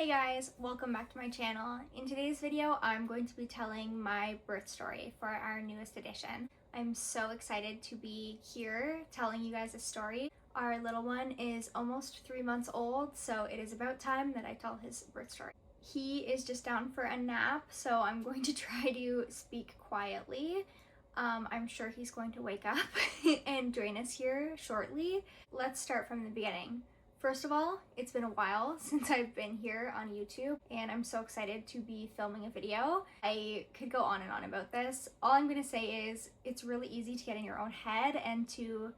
Hey guys, welcome back to my channel. In today's video, I'm going to be telling my birth story for our newest edition. I'm so excited to be here telling you guys a story. Our little one is almost 3 months old, so it is about time that I tell his birth story. He is just down for a nap, so I'm going to try to speak quietly. I'm sure he's going to wake up and join us here shortly. Let's start from the beginning. First of all, it's been a while since I've been here on YouTube, and I'm so excited to be filming a video. I could go on and on about this. All I'm gonna say is it's really easy to get in your own head and to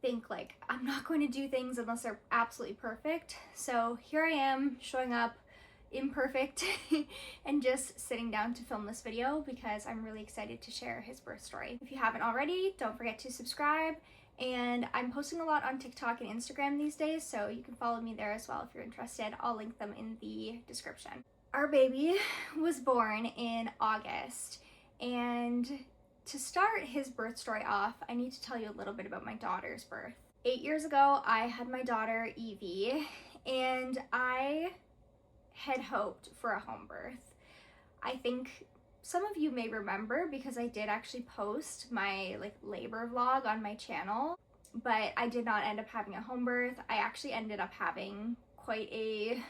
think like, I'm not going to do things unless they're absolutely perfect. So here I am showing up imperfect and just sitting down to film this video because I'm really excited to share his birth story. If you haven't already, don't forget to subscribe. And I'm posting a lot on TikTok and Instagram these days, so you can follow me there as well if you're interested. I'll link them in the description. Our baby was born in August, and to start his birth story off, I need to tell you a little bit about my daughter's birth. 8 years ago, I had my daughter Evie, and I had hoped for a home birth. I think some of you may remember because I did actually post my labor vlog on my channel, but I did not end up having a home birth. I actually ended up having quite a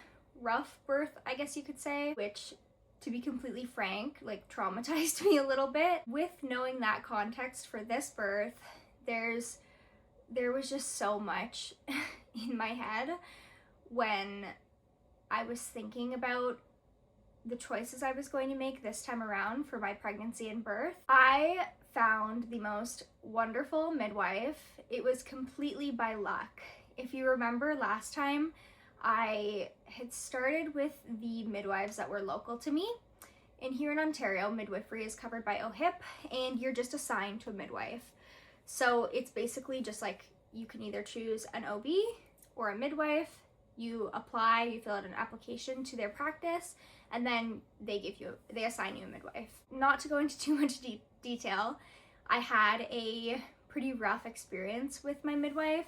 rough birth, I guess you could say, which, to be completely frank, traumatized me a little bit. With knowing that context for this birth, there was just so much in my head when I was thinking about the choices I was going to make this time around for my pregnancy and birth. I found the most wonderful midwife. It was completely by luck. If you remember last time, I had started with the midwives that were local to me. And here in Ontario, midwifery is covered by OHIP, and you're just assigned to a midwife. So it's basically just like you can either choose an OB or a midwife. You apply, you fill out an application to their practice, and then they assign you a midwife. Not to go into too much detail, I had a pretty rough experience with my midwife,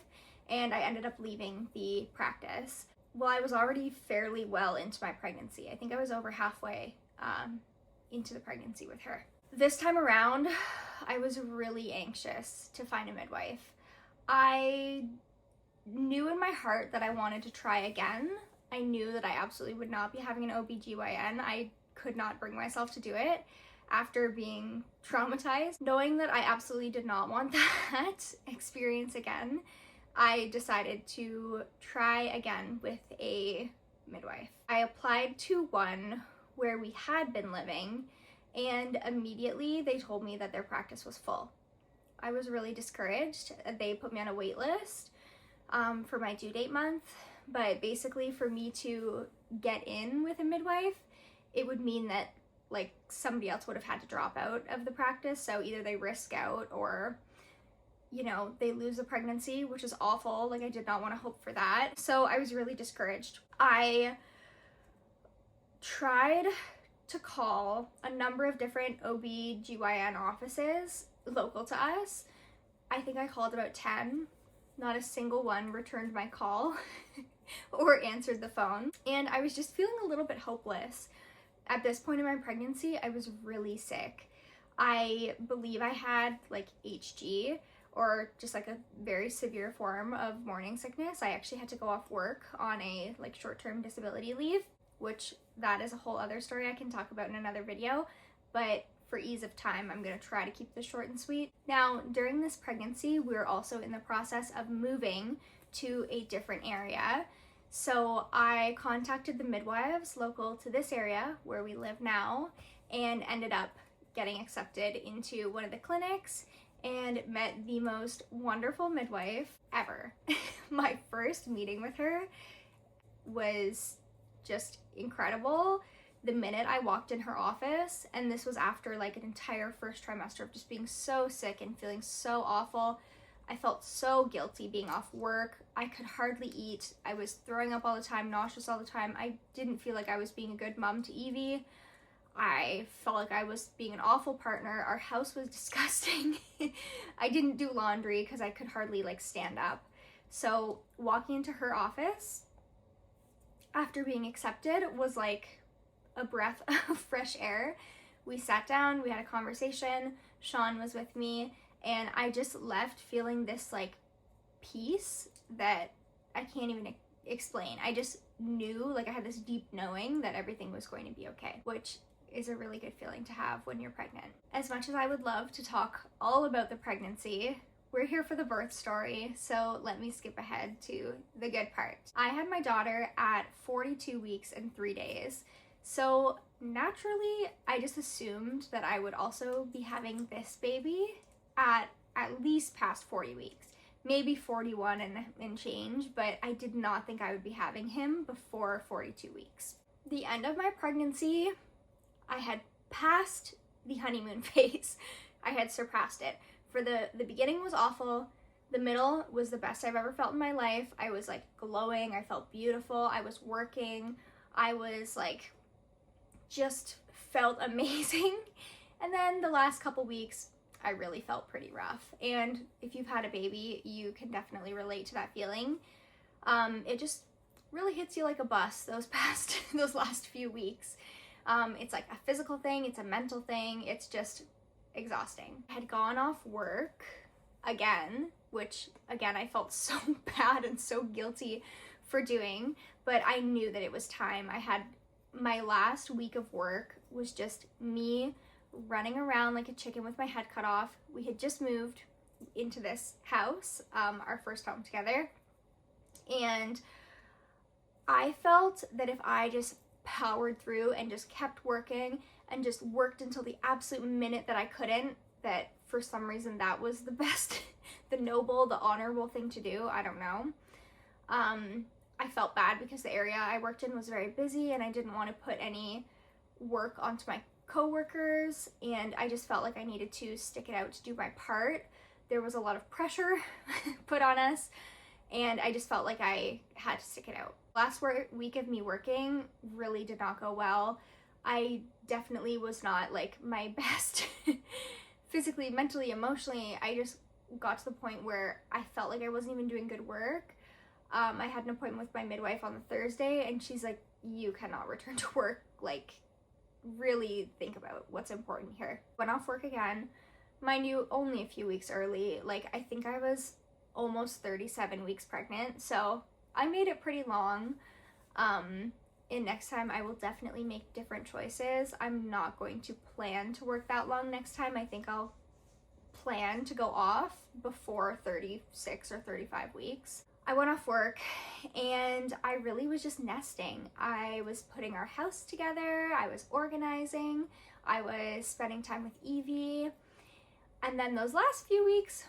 and I ended up leaving the practice. Well, I was already fairly well into my pregnancy. I think I was over halfway into the pregnancy with her. This time around, I was really anxious to find a midwife. I knew in my heart that I wanted to try again. I knew that I absolutely would not be having an OBGYN. I could not bring myself to do it after being traumatized. Knowing that I absolutely did not want that experience again, I decided to try again with a midwife. I applied to one where we had been living, and immediately they told me that their practice was full. I was really discouraged. They put me on a wait list for my due date month, but basically for me to get in with a midwife, it would mean that somebody else would have had to drop out of the practice, so either they risk out or they lose a pregnancy, which is awful. I did not want to hope for that, so I was really discouraged. I tried to call a number of different OB/GYN offices local to us. I think I called about 10. Not a single one returned my call or answered the phone. And I was just feeling a little bit hopeless. At this point in my pregnancy, I was really sick. I believe I had HG, or just a very severe form of morning sickness. I actually had to go off work on a short-term disability leave, which that is a whole other story I can talk about in another video. But for ease of time, I'm going to try to keep this short and sweet. Now, during this pregnancy, we were also in the process of moving to a different area. So I contacted the midwives local to this area where we live now and ended up getting accepted into one of the clinics and met the most wonderful midwife ever. My first meeting with her was just incredible. The minute I walked in her office, and this was after an entire first trimester of just being so sick and feeling so awful. I felt so guilty being off work. I could hardly eat. I was throwing up all the time, nauseous all the time. I didn't feel like I was being a good mom to Evie. I felt like I was being an awful partner. Our house was disgusting. I didn't do laundry because I could hardly stand up. So walking into her office, after being accepted was like a breath of fresh air. We sat down, we had a conversation, Sean was with me, and I just left feeling this like peace that I can't even explain. I just knew, like I had this deep knowing that everything was going to be okay, which is a really good feeling to have when you're pregnant. As much as I would love to talk all about the pregnancy, we're here for the birth story, so let me skip ahead to the good part. I had my daughter at 42 weeks and 3 days, so naturally I just assumed that I would also be having this baby at least past 40 weeks. Maybe 41 and change, but I did not think I would be having him before 42 weeks. The end of my pregnancy, I had passed the honeymoon phase. I had surpassed it. For the beginning was awful. The middle was the best I've ever felt in my life. I was like glowing. I felt beautiful. I was working. I was like, just felt amazing. And then the last couple weeks, I really felt pretty rough. And if you've had a baby, you can definitely relate to that feeling. It just really hits you like a bus those last few weeks. It's like a physical thing, it's a mental thing, it's just exhausting. I had gone off work again, which again I felt so bad and so guilty for doing, but I knew that it was time. I had my last week of work was just me running around like a chicken with my head cut off. We had just moved into this house, our first home together, and I felt that if I just powered through and just kept working and just worked until the absolute minute that I couldn't, that for some reason that was the best, the noble, the honorable thing to do. I don't know. I felt bad because the area I worked in was very busy and I didn't want to put any work onto my coworkers, and I just felt like I needed to stick it out to do my part. There was a lot of pressure put on us, and I just felt like I had to stick it out. Last week of me working really did not go well. I definitely was not like my best physically, mentally, emotionally. I just got to the point where I felt like I wasn't even doing good work. I had an appointment with my midwife on the Thursday, and she's like, you cannot return to work. Like, really think about what's important here. Went off work again, mind you, only a few weeks early. Like, I think I was almost 37 weeks pregnant, so I made it pretty long. And next time I will definitely make different choices. I'm not going to plan to work that long next time. I think I'll plan to go off before 36 or 35 weeks. I went off work and I really was just nesting. I was putting our house together, I was organizing, I was spending time with Evie, and then those last few weeks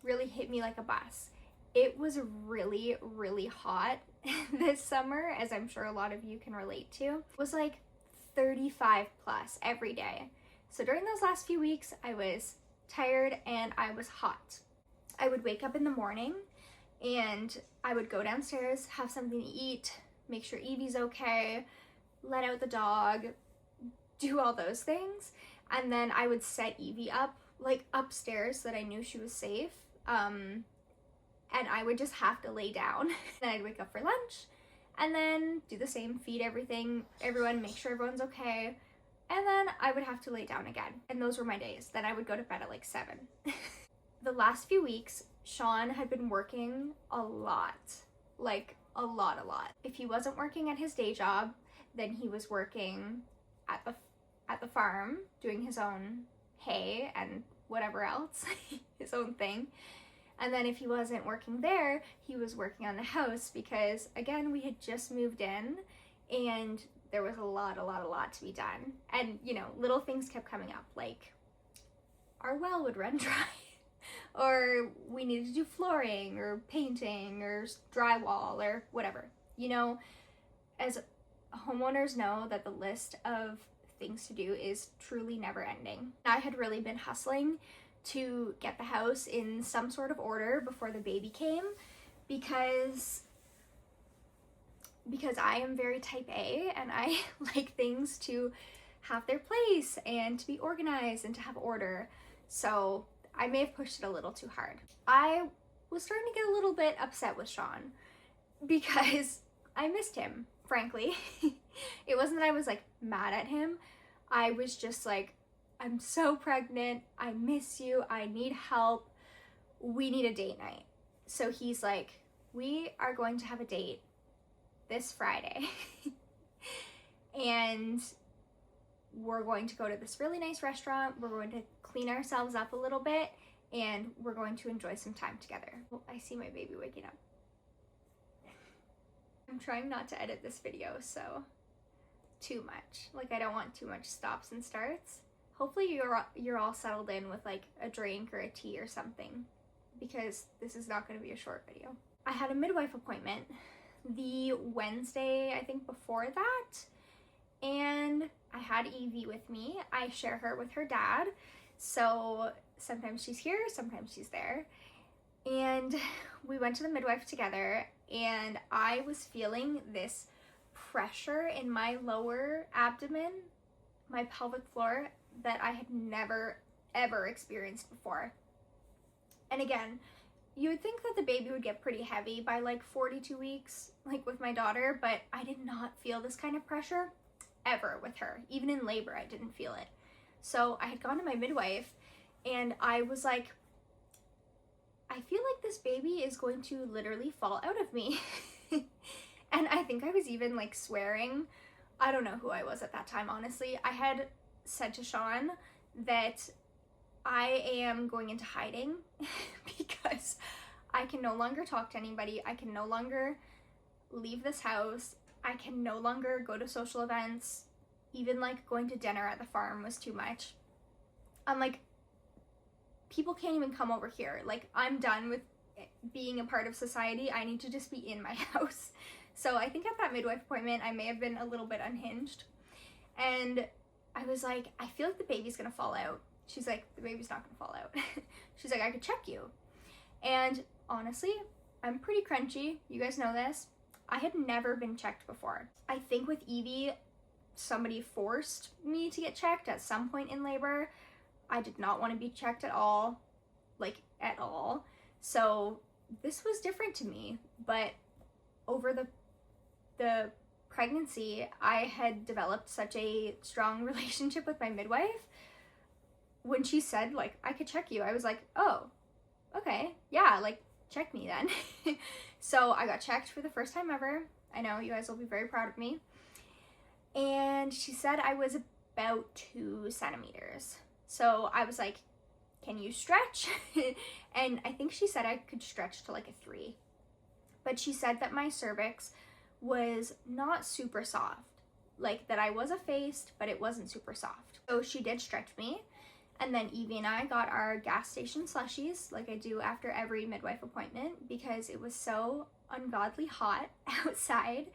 really hit me like a bus. It was really, really hot this summer, as I'm sure a lot of you can relate to. It was like 35 plus every day. So during those last few weeks, I was tired and I was hot. I would wake up in the morning and I would go downstairs, have something to eat, make sure Evie's okay, let out the dog, do all those things. And then I would set Evie up like upstairs so that I knew she was safe. And I would just have to lay down. Then I'd wake up for lunch and then do the same, feed everyone, make sure everyone's okay. And then I would have to lay down again. And those were my days. Then I would go to bed at like 7. The last few weeks, Sean had been working a lot, like a lot. If he wasn't working at his day job, then he was working at the farm, doing his own hay and whatever else, his own thing. And then if he wasn't working there, he was working on the house because, again, we had just moved in and there was a lot to be done. And, you know, little things kept coming up, like our well would run dry. Or we needed to do flooring or painting or drywall or whatever. You know, as homeowners know that the list of things to do is truly never ending. I had really been hustling to get the house in some sort of order before the baby came because I am very type A and I like things to have their place and to be organized and to have order. So I may have pushed it a little too hard. I was starting to get a little bit upset with Sean because I missed him frankly. It wasn't that I was like mad at him. I was just like, I'm so pregnant. I miss you. I need help. We need a date night. So he's like, we are going to have a date this Friday. And we're going to go to this really nice restaurant. We're going to clean ourselves up a little bit and we're going to enjoy some time together. Oh, I see my baby waking up. I'm trying not to edit this video, so too much. Like, I don't want too much stops and starts. Hopefully you're all settled in with like a drink or a tea or something, because this is not going to be a short video. I had a midwife appointment the Wednesday, I think, before that, and I had Evie with me. I share her with her dad, so sometimes she's here, sometimes she's there. And we went to the midwife together, and I was feeling this pressure in my lower abdomen, my pelvic floor, that I had never ever experienced before. And again, you would think that the baby would get pretty heavy by like 42 weeks, like with my daughter, but I did not feel this kind of pressure ever with her. Even in labor, I didn't feel it. So I had gone to my midwife and I was like, I feel like this baby is going to literally fall out of me. And I think I was even like swearing. I don't know who I was at that time, honestly. I had said to Sean that I am going into hiding because I can no longer talk to anybody. I can no longer leave this house. I can no longer go to social events. Even like going to dinner at the farm was too much. I'm like, people can't even come over here. Like, I'm done with being a part of society. I need to just be in my house. So I think at that midwife appointment, I may have been a little bit unhinged. And I was like, I feel like the baby's gonna fall out. She's like, the baby's not gonna fall out. She's like, I could check you. And honestly, I'm pretty crunchy. You guys know this. I had never been checked before. I think with Evie, somebody forced me to get checked at some point in labor. I did not want to be checked at all, like at all. So this was different to me, but over the pregnancy, I had developed such a strong relationship with my midwife. When she said like, I could check you, I was like, oh, okay, yeah, like check me then. So I got checked for the first time ever. I know you guys will be very proud of me. And she said I was about 2 centimeters. So I was like, can you stretch? And I think she said I could stretch to like a 3. But she said that my cervix was not super soft. Like that I was effaced, but it wasn't super soft. So she did stretch me. And then Evie and I got our gas station slushies, like I do after every midwife appointment, because it was so ungodly hot outside.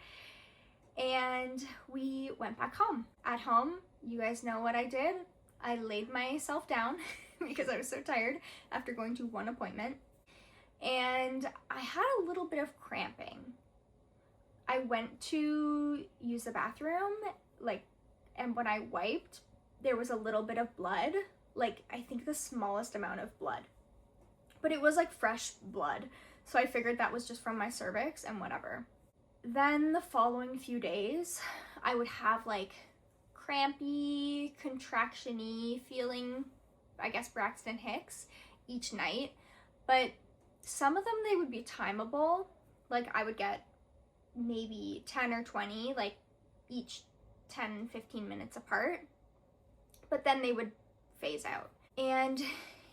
And we went back home. At home, you guys know what I did. I laid myself down because I was so tired after going to 1 appointment. And I had a little bit of cramping. I went to use the bathroom, and when I wiped, there was a little bit of blood, like I think the smallest amount of blood. But it was like fresh blood, so I figured that was just from my cervix and whatever. Then the following few days, I would have like crampy, contraction-y feeling, I guess Braxton Hicks, each night. But some of them, they would be timeable. Like I would get maybe 10 or 20, like each 10, 15 minutes apart. But then they would phase out. And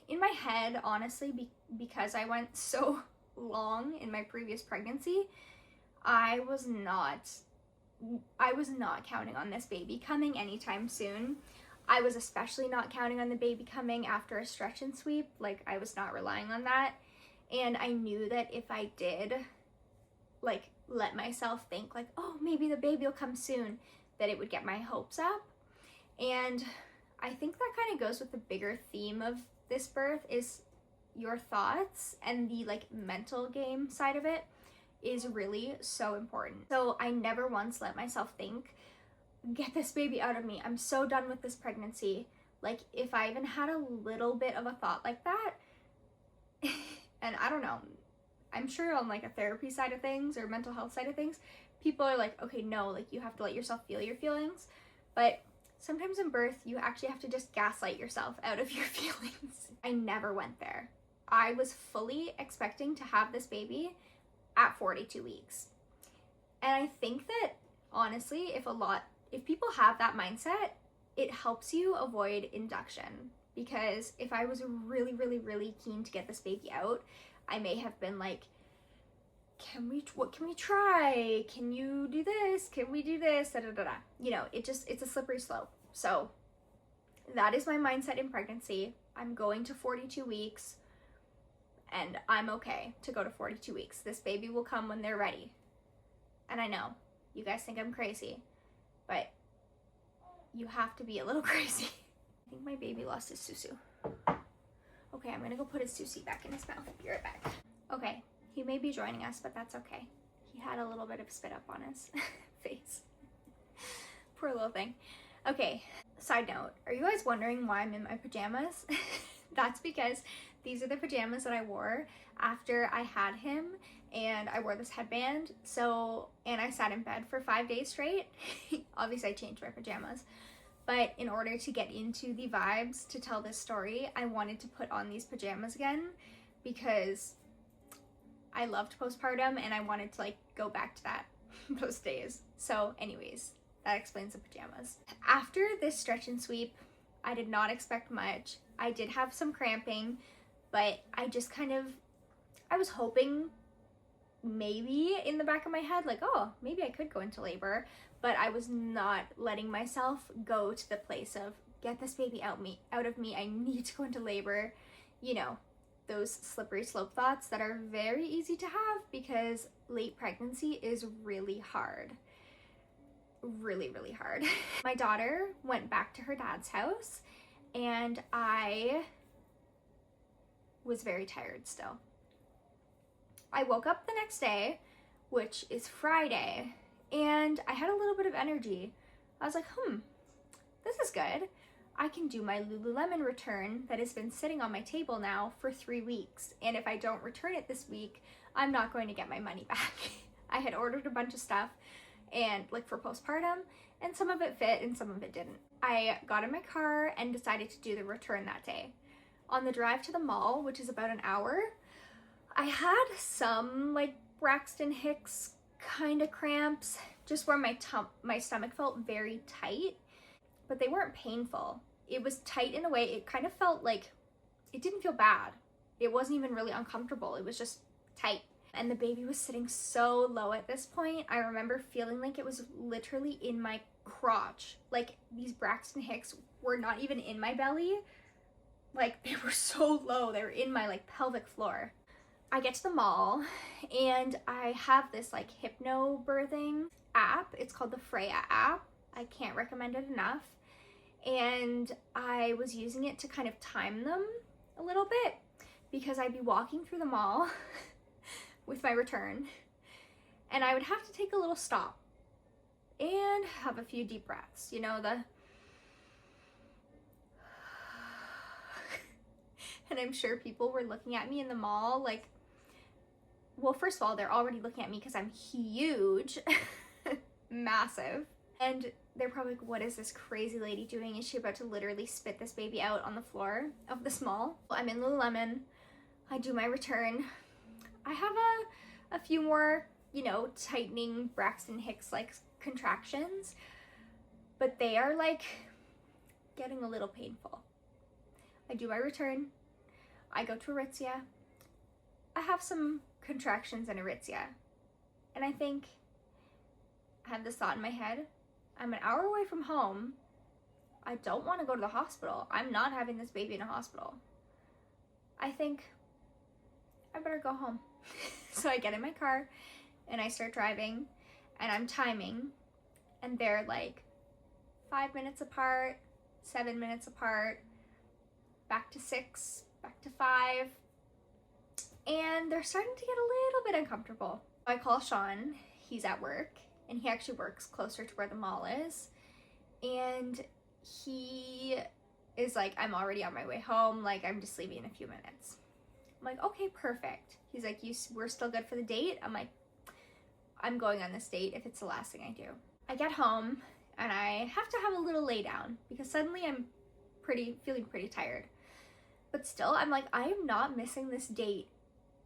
in my head, honestly, because I went so long in my previous pregnancy, I was not counting on this baby coming anytime soon. I was especially not counting on the baby coming after a stretch and sweep. Like I was not relying on that. And I knew that if I did like let myself think like, oh, maybe the baby will come soon, that it would get my hopes up. And I think that kind of goes with the bigger theme of this birth, is your thoughts, and the like mental game side of it is really so important. So I never once let myself think, get this baby out of me. I'm so done with this pregnancy. Like if I even had a little bit of a thought like that, and I don't know, I'm sure on like a therapy side of things or mental health side of things, people are like, okay, no, like you have to let yourself feel your feelings. But sometimes in birth, you actually have to just gaslight yourself out of your feelings. I never went there. I was fully expecting to have this baby at 42 weeks. And I think that honestly, if people have that mindset, it helps you avoid induction. Because if I was really, really, really keen to get this baby out, I may have been like, what can we try? Can you do this? Can we do this? Da, da, da, da. You know, it's a slippery slope. So that is my mindset in pregnancy. I'm going to 42 weeks and I'm okay to go to 42 weeks. This baby will come when they're ready. And I know you guys think I'm crazy, but you have to be a little crazy. I think my baby lost his susu. Okay, I'm gonna go put his sushi back in his mouth. Be right back. Okay, he may be joining us, but that's okay. He had a little bit of spit up on his face. Poor little thing. Okay, side note, are you guys wondering why I'm in my pajamas? That's because these are the pajamas that I wore after I had him, and I wore this headband, and I sat in bed for 5 days straight. Obviously I changed my pajamas, but in order to get into the vibes to tell this story, I wanted to put on these pajamas again because I loved postpartum and I wanted to like go back to that those days. So anyways, that explains the pajamas. After this stretch and sweep, I did not expect much. I did have some cramping, but I was hoping maybe in the back of my head, like, oh, maybe I could go into labor, but I was not letting myself go to the place of, get this baby out of me, I need to go into labor. You know, those slippery slope thoughts that are very easy to have because late pregnancy is really hard. Really, really hard. My daughter went back to her dad's house and I was very tired still. I woke up the next day, which is Friday, and I had a little bit of energy. I was like, this is good. I can do my Lululemon return that has been sitting on my table now for 3 weeks. And if I don't return it this week, I'm not going to get my money back. I had ordered a bunch of stuff and like for postpartum, and some of it fit and some of it didn't. I got in my car and decided to do the return that day. On the drive to the mall, which is about an hour, I had some like Braxton Hicks kind of cramps, just where my stomach felt very tight, but they weren't painful. It was tight in a way, it kind of felt like, it didn't feel bad. It wasn't even really uncomfortable, it was just tight. And the baby was sitting so low at this point. I remember feeling like it was literally in my crotch. Like these Braxton Hicks were not even in my belly. Like they were so low, they were in my like pelvic floor. I get to the mall and I have this like hypnobirthing app. It's called the Freya app. I can't recommend it enough. And I was using it to kind of time them a little bit because I'd be walking through the mall with my return and I would have to take a little stop and have a few deep breaths, you know, and I'm sure people were looking at me in the mall like, well, first of all, they're already looking at me because I'm huge, massive, and they're probably like, what is this crazy lady doing? Is she about to literally spit this baby out on the floor of this mall? Well, I'm in Lululemon, I do my return, I have a few more, you know, tightening Braxton Hicks like contractions, but they are like getting a little painful. I do my return, I go to Aritzia, I have some contractions in Aritzia, and I think, I have this thought in my head, I'm an hour away from home, I don't want to go to the hospital, I'm not having this baby in a hospital. I think I better go home. So I get in my car and I start driving and I'm timing, and they're like 5 minutes apart, 7 minutes apart, back to 6, back to 5, and they're starting to get a little bit uncomfortable. I call Sean, he's at work, and he actually works closer to where the mall is, and he is like, I'm already on my way home, like I'm just leaving in a few minutes. I'm like, okay, perfect. He's like, we're still good for the date? I'm like, I'm going on this date if it's the last thing I do. I get home and I have to have a little lay down because suddenly I'm feeling pretty tired. But still, I'm like, I am not missing this date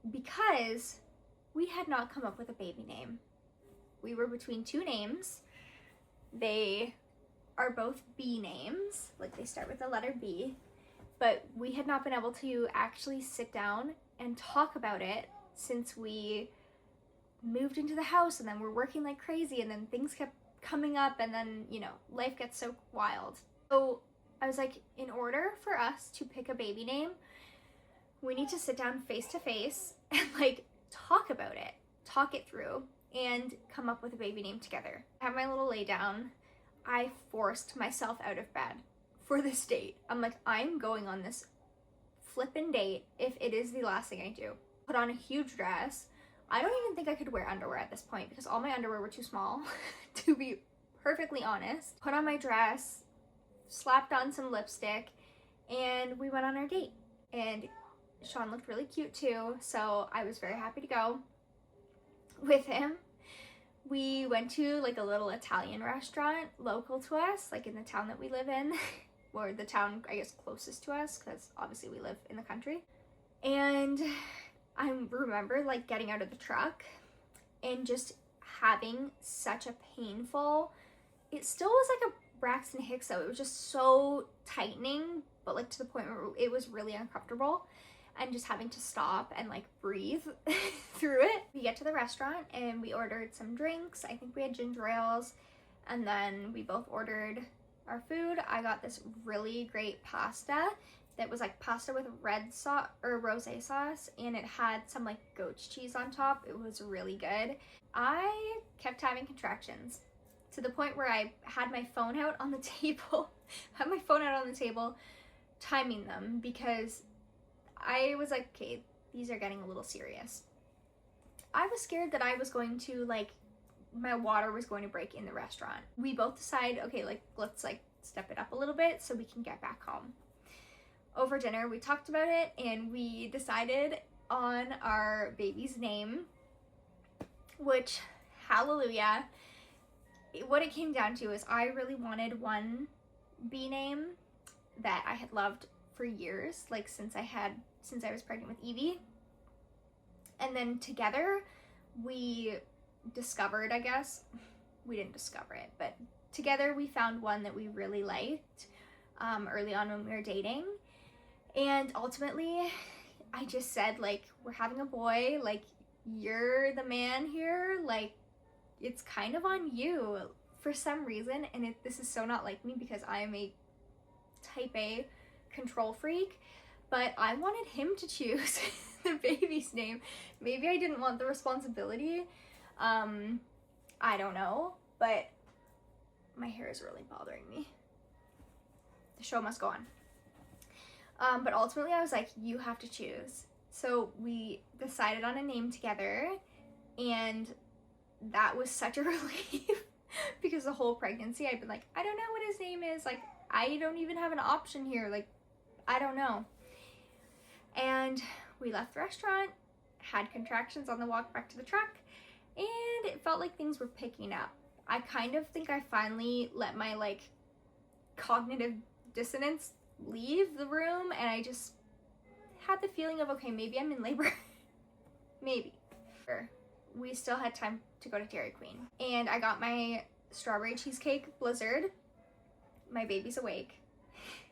because we had not come up with a baby name. We were between two names. They are both B names, like they start with the letter B, but we had not been able to actually sit down and talk about it since we moved into the house, and then we're working like crazy, and then things kept coming up, and then, you know, life gets so wild. So I was like, in order for us to pick a baby name, we need to sit down face to face and like talk about it, talk it through, and come up with a baby name together. I have my little lay down. I forced myself out of bed for this date. I'm like, I'm going on this flippin' date if it is the last thing I do. Put on a huge dress. I don't even think I could wear underwear at this point because all my underwear were too small, to be perfectly honest. Put on my dress, slapped on some lipstick, and we went on our date. And Sean looked really cute too, so I was very happy to go with him. We went to like a little Italian restaurant local to us, like in the town that we live in, or the town, I guess, closest to us, because obviously we live in the country. And I remember like getting out of the truck and just having such a painful, it still was like a Braxton Hicks though, it was just so tightening, but like to the point where it was really uncomfortable, and just having to stop and like breathe through it. We get to the restaurant and we ordered some drinks. I think we had ginger ales, and then we both ordered our food. I got this really great pasta that was like pasta with red sauce or rosé sauce, and it had some like goat's cheese on top. It was really good. I kept having contractions to the point where I had my phone out on the table, timing them, because I was like, okay, these are getting a little serious. I was scared that I was going to like, my water was going to break in the restaurant. We both decide, okay, like let's like step it up a little bit so we can get back home. Over dinner, we talked about it and we decided on our baby's name, which, hallelujah, what it came down to is I really wanted one B name that I had loved for years, like since I was pregnant with Evie. And then together we discovered, I guess, we didn't discover it, but together we found one that we really liked early on when we were dating. And ultimately, I just said, like, we're having a boy, like, you're the man here, like, it's kind of on you for some reason. And this is so not like me because I am a type A control freak, but I wanted him to choose the baby's name. Maybe I didn't want the responsibility. I don't know, but my hair is really bothering me. The show must go on. But ultimately I was like, you have to choose. So we decided on a name together, and that was such a relief because the whole pregnancy I'd been like, I don't know what his name is. Like, I don't even have an option here. Like, I don't know. And we left the restaurant, had contractions on the walk back to the truck, and it felt like things were picking up. I kind of think I finally let my like cognitive dissonance leave the room, and I just had the feeling of, okay, maybe I'm in labor. Maybe. We still had time to go to Dairy Queen, and I got my strawberry cheesecake blizzard. My baby's awake.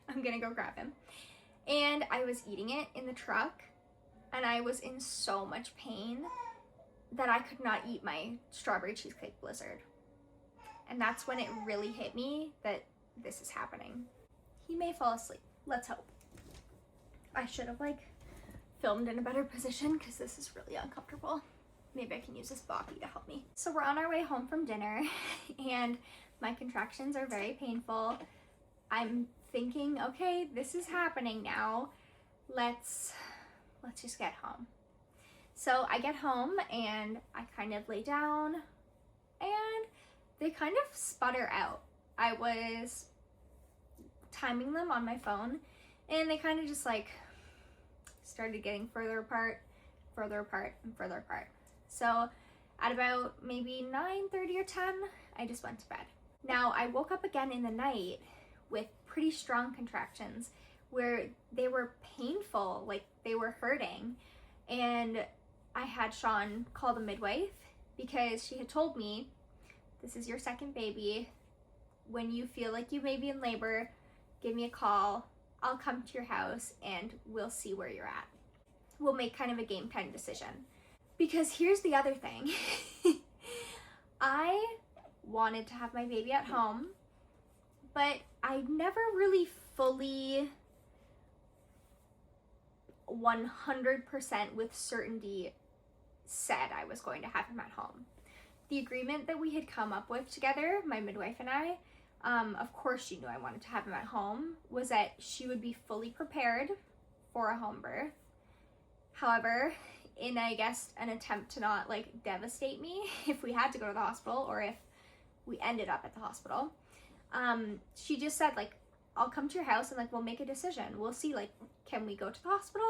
I'm gonna go grab him. And I was eating it in the truck, and I was in so much pain that I could not eat my strawberry cheesecake blizzard. And that's when it really hit me that this is happening. He may fall asleep. Let's hope. I should have like filmed in a better position because this is really uncomfortable. Maybe I can use this Boppy to help me. So we're on our way home from dinner and my contractions are very painful. I'm thinking, okay, this is happening now. Let's just get home. So I get home and I kind of lay down and they kind of sputter out. I was timing them on my phone and they kind of just like started getting further apart, and further apart. So At about maybe 9:30 or 10, I just went to bed. Now, I woke up again in the night with pretty strong contractions where they were painful, like they were hurting. And I had Sean call the midwife because she had told me, this is your second baby. When you feel like you may be in labor, give me a call. I'll come to your house and we'll see where you're at. We'll make kind of a game time decision. Because here's the other thing. I wanted to have my baby at home, but I never really fully 100% with certainty said I was going to have him at home. The agreement that we had come up with together, my midwife and I, of course she knew I wanted to have him at home, was that she would be fully prepared for a home birth. However, in, I guess, an attempt to not like devastate me if we had to go to the hospital or if we ended up at the hospital, she just said, like, I'll come to your house and like we'll make a decision. We'll see, like, can we go to the hospital?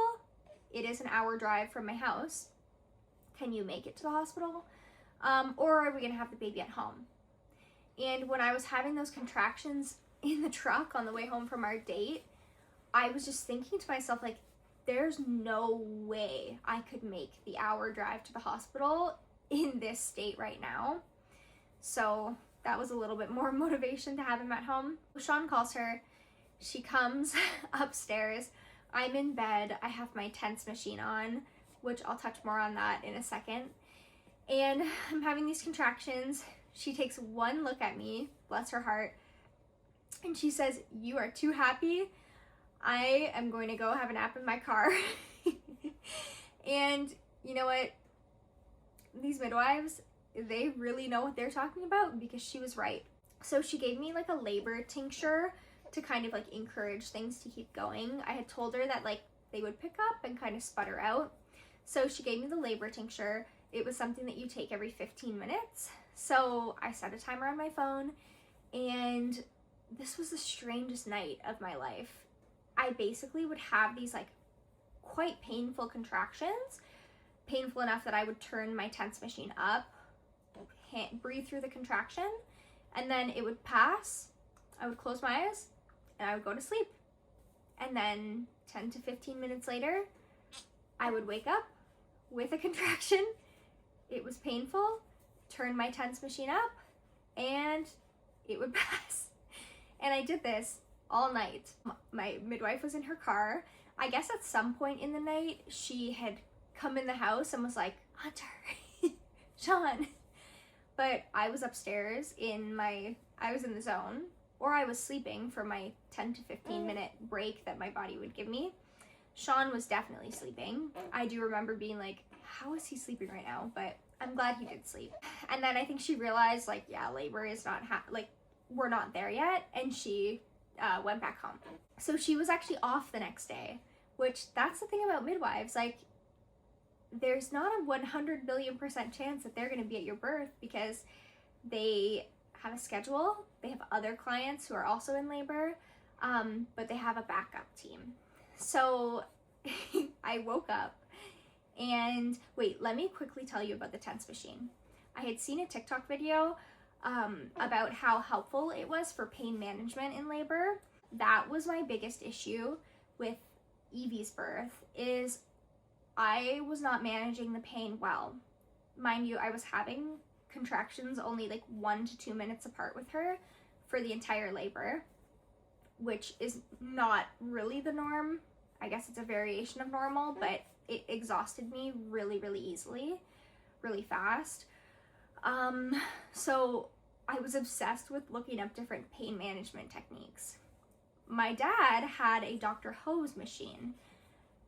It is an hour drive from my house. Can you make it to the hospital? Or are we gonna have the baby at home? And when I was having those contractions in the truck on the way home from our date, I was just thinking to myself, like, there's no way I could make the hour drive to the hospital in this state right now. So that was a little bit more motivation to have him at home. Sean calls her. She comes upstairs. I'm in bed. I have my TENS machine on, which I'll touch more on that in a second. And I'm having these contractions. She takes one look at me, bless her heart, and she says, "You are too happy. I am going to go have a nap in my car." And you know what? These midwives, they really know what they're talking about, because she was right. So she gave me like a labor tincture to kind of like encourage things to keep going. I had told her that like they would pick up and kind of sputter out. So she gave me the labor tincture. It was something that you take every 15 minutes. So I set a timer on my phone, and this was the strangest night of my life. I basically would have these like quite painful contractions, painful enough that I would turn my TENS machine up, breathe through the contraction, and then it would pass. I would close my eyes and I would go to sleep. And then 10 to 15 minutes later, I would wake up with a contraction. It was painful, turn my TENS machine up, and it would pass. And I did this all night. My midwife was in her car. I guess at some point in the night, she had come in the house and was like, "Hunter, Sean." But I was upstairs I was in the zone, or I was sleeping for my 10 to 15 minute break that my body would give me. Sean was definitely sleeping. I do remember being like, how is he sleeping right now? But I'm glad he did sleep. And then I think she realized, like, yeah, labor is not, we're not there yet. And she went back home. So she was actually off the next day, which that's the thing about midwives. Like, there's not a 100 billion% chance that they're going to be at your birth, because they have a schedule. They have other clients who are also in labor, but they have a backup team. So I woke up and wait, let me quickly tell you about the TENS machine. I had seen a TikTok video about how helpful it was for pain management in labor. That was my biggest issue with Evie's birth, is I was not managing the pain well. Mind you, I was having contractions only like 1 to 2 minutes apart with her for the entire labor, which is not really the norm. I guess it's a variation of normal, but it exhausted me really, really easily, really fast. So I was obsessed with looking up different pain management techniques. My dad had a Dr. Ho's machine.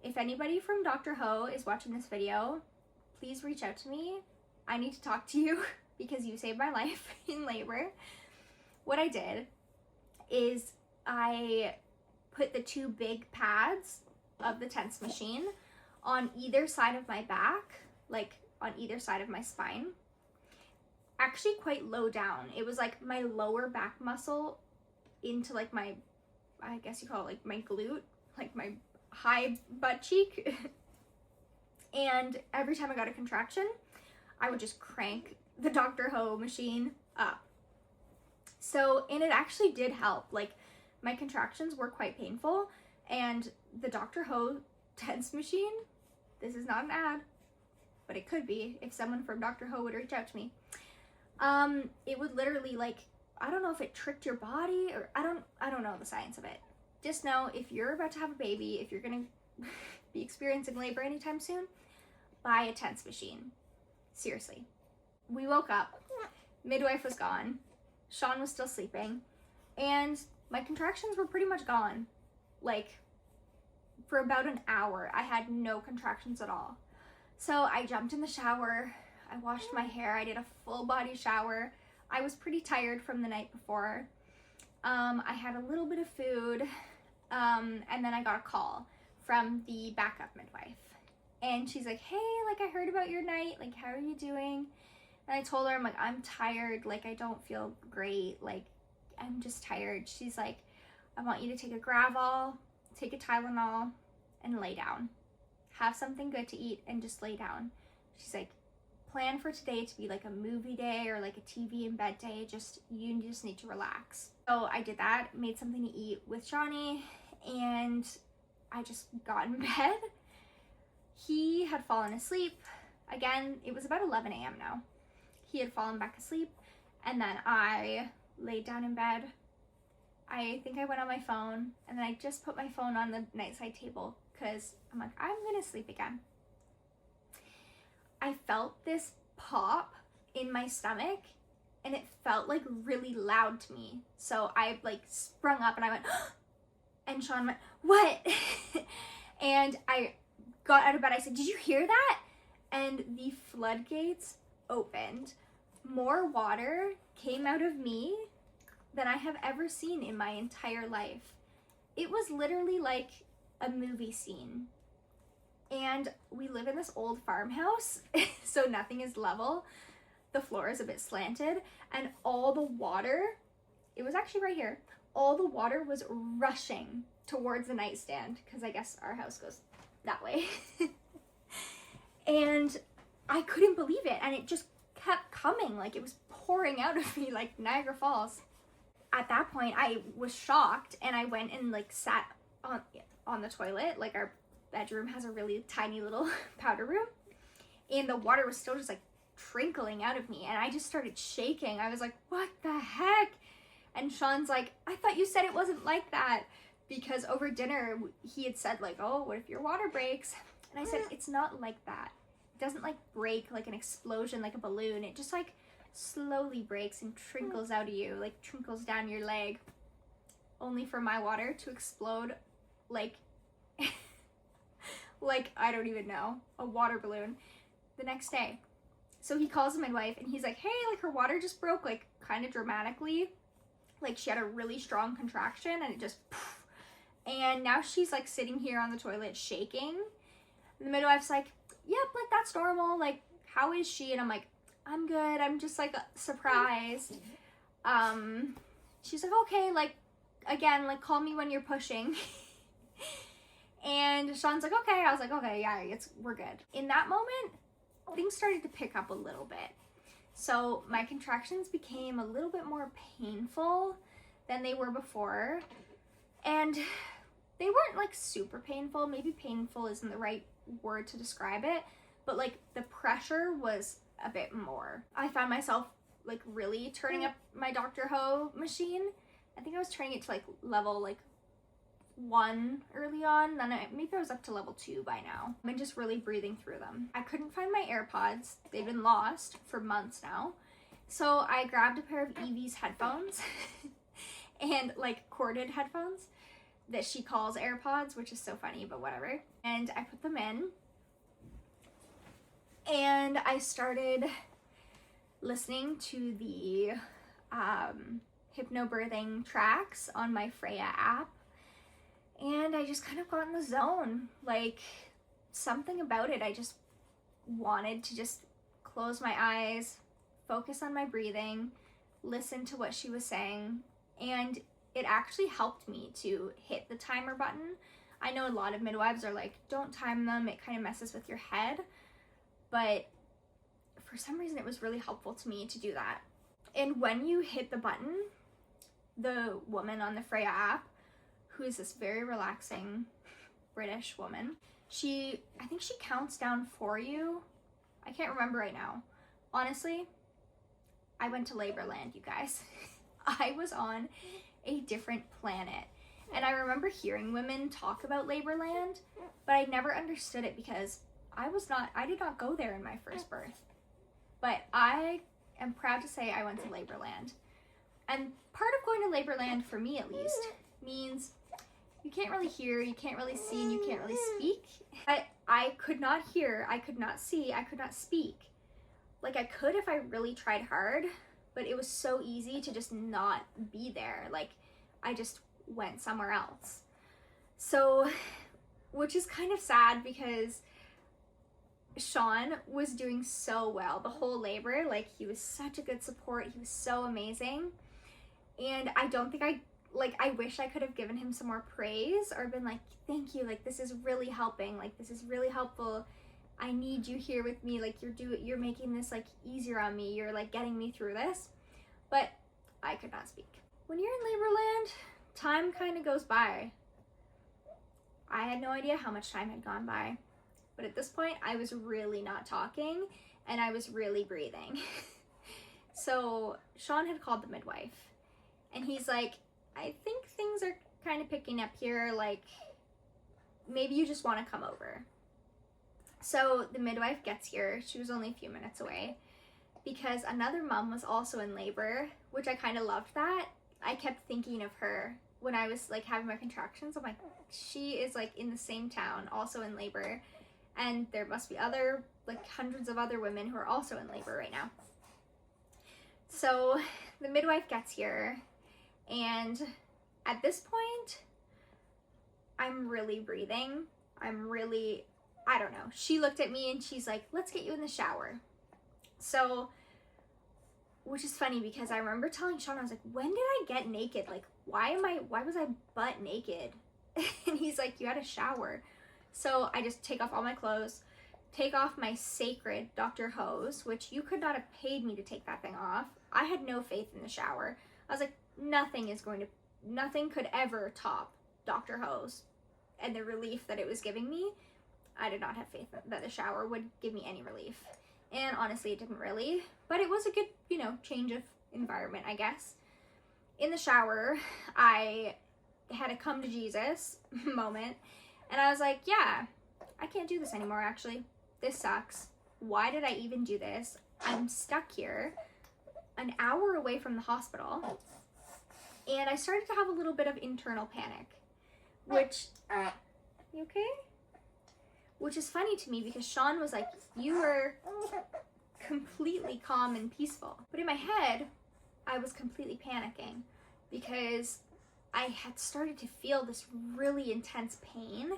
If anybody from Dr. Ho is watching this video, please reach out to me. I need to talk to you because you saved my life in labor. What I did is I put the 2 big pads of the TENS machine on either side of my back, like on either side of my spine, actually quite low down. It was like my lower back muscle into like my, I guess you call it like my glute, like my high butt cheek. And every time I got a contraction, I would just crank the Dr. Ho machine up. So, and it actually did help. Like, my contractions were quite painful, and the Dr. Ho TENS machine, this is not an ad, but it could be if someone from Dr. Ho would reach out to me. It would literally, like, I don't know if it tricked your body, or I don't know the science of it. Just know, if you're about to have a baby, if you're gonna be experiencing labor anytime soon, buy a TENS machine. Seriously. We woke up, midwife was gone, Sean was still sleeping, and my contractions were pretty much gone. Like, for about an hour, I had no contractions at all. So I jumped in the shower, I washed my hair, I did a full body shower. I was pretty tired from the night before. I had a little bit of food, and then I got a call from the backup midwife. And she's like, hey, like, I heard about your night, like, how are you doing? And I told her, I'm like, I'm tired, like, I don't feel great, like, I'm just tired. She's like, I want you to take a Gravol, take a Tylenol, and lay down. Have something good to eat and just lay down. She's like, plan for today to be like a movie day or like a TV in bed day. You just need to relax. So I did that, made something to eat with Johnny, and I just got in bed. He had fallen asleep. Again, it was about 11 a.m. now. He had fallen back asleep, and then I laid down in bed. I think I went on my phone, and then I just put my phone on the nightside table because I'm like, I'm gonna sleep again. I felt this pop in my stomach, and it felt like really loud to me. So I like sprung up and I went, and Sean went, what? And I got out of bed. I said, did you hear that? And the floodgates opened. More water came out of me than I have ever seen in my entire life. It was literally like a movie scene. And we live in this old farmhouse, so nothing is level. The floor is a bit slanted, and all the water, it was actually right here, all the water was rushing towards the nightstand, because I guess our house goes that way. And I couldn't believe it, and it just kept coming, like it was pouring out of me like Niagara Falls. At that point, I was shocked, and I went and like sat on the toilet. Like, our bedroom has a really tiny little powder room, and the water was still just like trickling out of me, and I just started shaking. I was like, what the heck? And Sean's like, I thought you said it wasn't like that, because over dinner he had said like, oh, what if your water breaks? And I said, it's not like that. It doesn't like break like an explosion like a balloon. It just like slowly breaks and trickles out of you, like trickles down your leg, only for my water to explode like like, I don't even know, a water balloon the next day. So he calls the midwife, and he's like, hey, like, her water just broke, like, kind of dramatically. Like, she had a really strong contraction, and it just, poof. And now she's, like, sitting here on the toilet shaking. And the midwife's like, yep, like, that's normal. Like, how is she? And I'm like, I'm good. I'm just, like, surprised. She's like, okay, like, again, like, call me when you're pushing. And Sean's like, okay. I was like, okay, yeah, we're good. In that moment, things started to pick up a little bit. So my contractions became a little bit more painful than they were before. And they weren't like super painful. Maybe painful isn't the right word to describe it, but like the pressure was a bit more. I found myself like really turning up my Dr. Ho machine. I think I was turning it to like level like 1 early on, then maybe I was up to level 2 by now. I'm just really breathing through them. I couldn't find my AirPods. They've been lost for months now. So I grabbed a pair of Evie's headphones and like corded headphones that she calls AirPods, which is so funny, but whatever. And I put them in, and I started listening to the hypnobirthing tracks on my Freya app. And I just kind of got in the zone. Like, something about it, I just wanted to just close my eyes, focus on my breathing, listen to what she was saying, and it actually helped me to hit the timer button. I know a lot of midwives are like, don't time them, it kind of messes with your head. But for some reason it was really helpful to me to do that. And when you hit the button, the woman on the Freya app, who is this very relaxing British woman, I think she counts down for you. I can't remember right now. Honestly, I went to labor land, you guys. I was on a different planet. And I remember hearing women talk about labor land, but I never understood it because I did not go there in my first birth. But I am proud to say I went to labor land. And part of going to labor land, for me at least, means you can't really hear, you can't really see, and you can't really speak. I could not hear, I could not see, I could not speak. Like, I could if I really tried hard, but it was so easy to just not be there. Like, I just went somewhere else. So, which is kind of sad because Sean was doing so well the whole labor. Like, he was such a good support. He was so amazing. And I don't think I wish I could have given him some more praise or been like, thank you, like, this is really helping, like, this is really helpful. I need you here with me, like, you're making this, like, easier on me. You're, like, getting me through this. But I could not speak. When you're in labor land, time kind of goes by. I had no idea how much time had gone by. But at this point, I was really not talking, and I was really breathing. So Sean had called the midwife, and he's like, I think things are kind of picking up here, like, maybe you just want to come over. So the midwife gets here. She was only a few minutes away because another mom was also in labor, which I kind of loved that. I kept thinking of her when I was, like, having my contractions. I'm like, she is, like, in the same town, also in labor, and there must be other, like, hundreds of other women who are also in labor right now. So the midwife gets here, and at this point, I'm really breathing. I don't know. She looked at me and she's like, let's get you in the shower. So, which is funny because I remember telling Sean, I was like, when did I get naked? Like, why was I butt naked? And he's like, you had a shower. So I just take off all my clothes, take off my sacred Dr. Hose, which you could not have paid me to take that thing off. I had no faith in the shower. I was like, nothing could ever top Dr. Hose and the relief that it was giving me. I did not have faith that the shower would give me any relief. And honestly, it didn't really, but it was a good, change of environment, I guess. In the shower, I had a come to Jesus moment, and I was like, yeah, I can't do this anymore, actually. This sucks. Why did I even do this? I'm stuck here, an hour away from the hospital, and I started to have a little bit of internal panic, which, you okay? Which is funny to me because Sean was like, you were completely calm and peaceful. But in my head, I was completely panicking because I had started to feel this really intense pain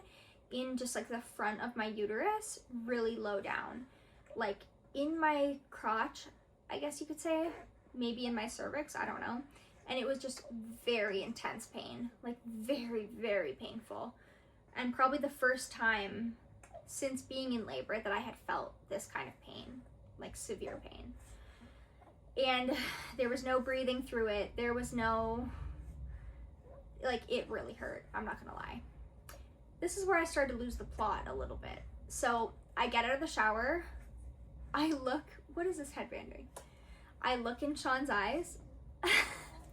in just like the front of my uterus, really low down. Like in my crotch, I guess you could say, maybe in my cervix, I don't know. And it was just very intense pain, like very, very painful. And probably the first time since being in labor that I had felt this kind of pain, like severe pain. And there was no breathing through it. There was no, like, it really hurt. I'm not gonna lie. This is where I started to lose the plot a little bit. So I get out of the shower. I look, what is this headband doing? I look in Sean's eyes.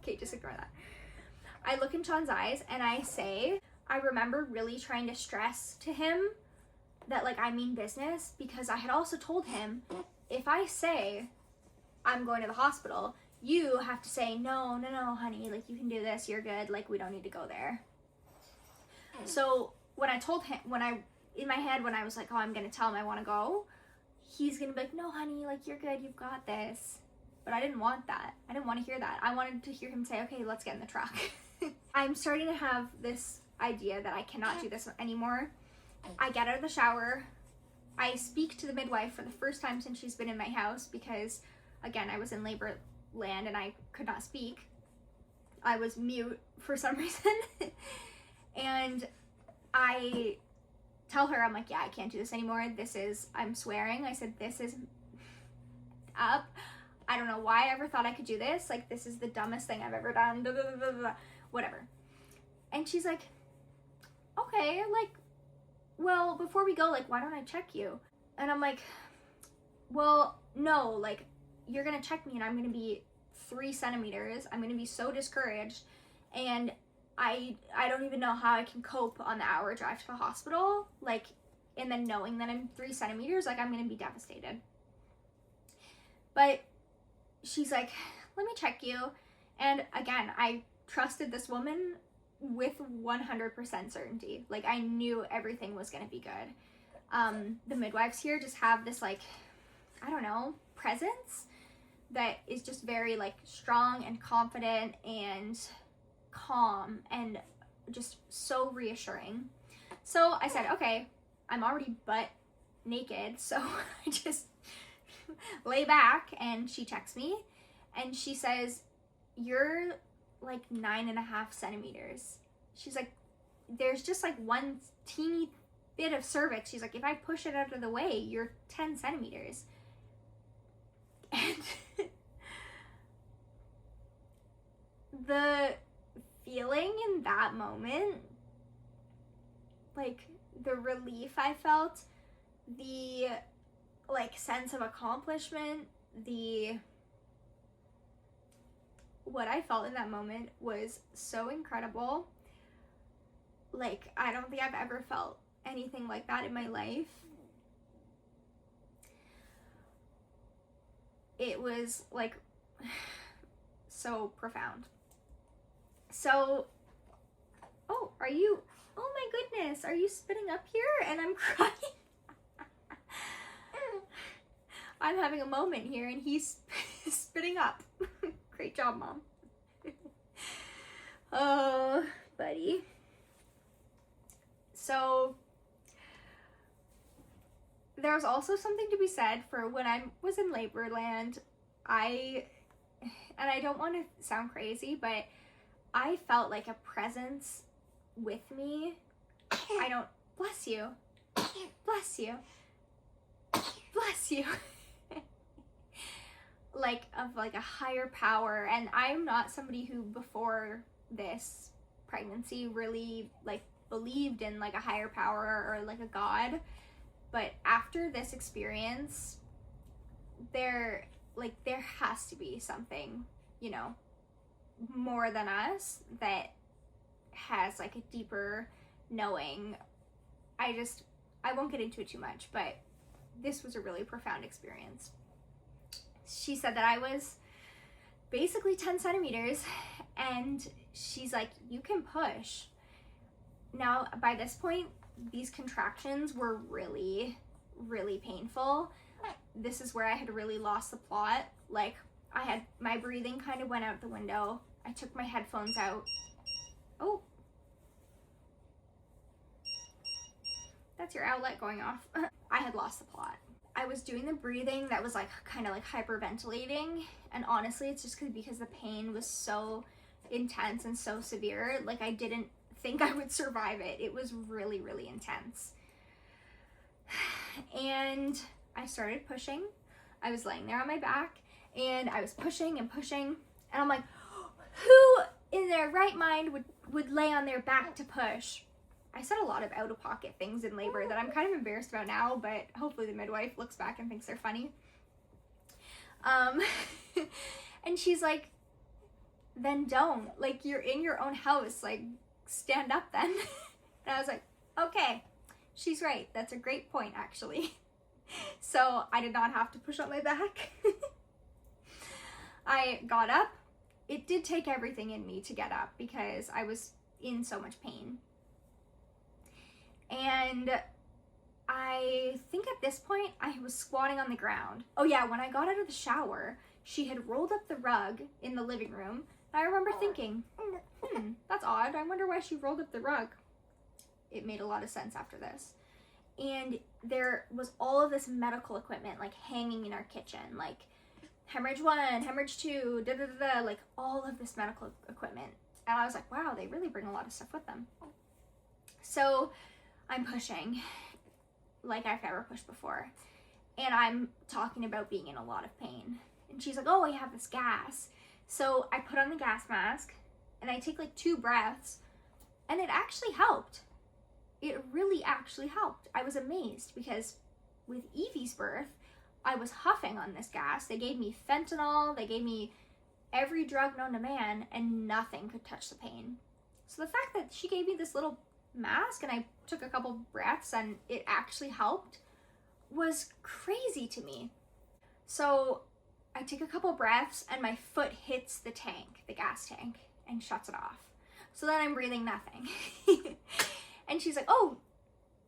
Okay, just ignore that. I look in Sean's eyes and I say, I remember really trying to stress to him that, like, I mean business, because I had also told him, if I say I'm going to the hospital, you have to say, no, honey, like, you can do this, you're good, like, we don't need to go there. So when I told him, in my head, when I was like, oh, I'm gonna tell him I want to go, he's gonna be like, no, honey, like, you're good, you've got this. But I didn't want that. I didn't want to hear that. I wanted to hear him say, okay, let's get in the truck. I'm starting to have this idea that I cannot do this anymore. I get out of the shower. I speak to the midwife for the first time since she's been in my house because, again, I was in labor land and I could not speak. I was mute for some reason. And I tell her, I'm like, yeah, I can't do this anymore. I'm swearing. I said, this is up. I don't know why I ever thought I could do this. Like, this is the dumbest thing I've ever done. Blah, blah, blah, blah, blah. Whatever. And she's like, okay, like, well, before we go, like, why don't I check you? And I'm like, well, no, like, you're gonna check me and I'm gonna be 3 centimeters. I'm gonna be so discouraged, and I don't even know how I can cope on the hour drive to the hospital, like, and then knowing that I'm 3 centimeters, like, I'm gonna be devastated. But she's like, let me check you. And again, I trusted this woman with 100% certainty. Like, I knew everything was gonna be good. The midwives here just have this, like, I don't know, presence that is just very, like, strong and confident and calm and just so reassuring. So I said, okay, I'm already butt naked, so I just lay back, and she checks me and she says, you're like 9.5 centimeters. She's like, there's just like one teeny bit of cervix. She's like, if I push it out of the way, you're 10 centimeters. And the feeling in that moment, like the relief I felt, the like sense of accomplishment, what I felt in that moment was so incredible. Like, I don't think I've ever felt anything like that in my life. It was like so profound. So, oh my goodness, are you spitting up here? And I'm crying. I'm having a moment here and he's spitting up. Great job, Mom. Oh, buddy. So, there's also something to be said for when I was in labor land. And I don't want to sound crazy, but I felt like a presence with me. Bless you. Bless you. Bless you. Like, of like a higher power. And I'm not somebody who before this pregnancy really like believed in like a higher power or like a God. But after this experience, there has to be something, you know, more than us that has like a deeper knowing. I won't get into it too much, but this was a really profound experience. She said that I was basically 10 centimeters, and she's like, you can push. Now, by this point, these contractions were really, really painful. This is where I had really lost the plot. Like, my breathing kind of went out the window. I took my headphones out. Oh. That's your outlet going off. I had lost the plot. I was doing the breathing that was like kind of like hyperventilating, and honestly it's just because the pain was so intense and so severe. Like, I didn't think I would survive it. It was really, really intense. And I started pushing. I was laying there on my back and I was pushing and pushing, and I'm like, who in their right mind would lay on their back to push? I said a lot of out-of-pocket things in labor that I'm kind of embarrassed about now, but hopefully the midwife looks back and thinks they're funny. And she's like, then don't. Like, you're in your own house. Like, stand up then. And I was like, okay, she's right. That's a great point, actually. So I did not have to push on my back. I got up. It did take everything in me to get up because I was in so much pain. And I think at this point I was squatting on the ground. Oh yeah, when I got out of the shower, she had rolled up the rug in the living room. And I remember thinking, that's odd. I wonder why she rolled up the rug. It made a lot of sense after this. And there was all of this medical equipment like hanging in our kitchen, like hemorrhage 1, hemorrhage 2, da da da da, like all of this medical equipment. And I was like, wow, they really bring a lot of stuff with them. So I'm pushing like I've never pushed before. and I'm talking about being in a lot of pain. And she's like, oh, I have this gas. So I put on the gas mask and I take like 2 breaths, and it actually helped. It really actually helped. I was amazed because with Evie's birth, I was huffing on this gas. They gave me fentanyl, they gave me every drug known to man, and nothing could touch the pain. So the fact that she gave me this little mask and I took a couple breaths and it actually helped was crazy to me. So I take a couple breaths and my foot hits the tank, the gas tank, and shuts it off. So then I'm breathing nothing. And she's like, oh,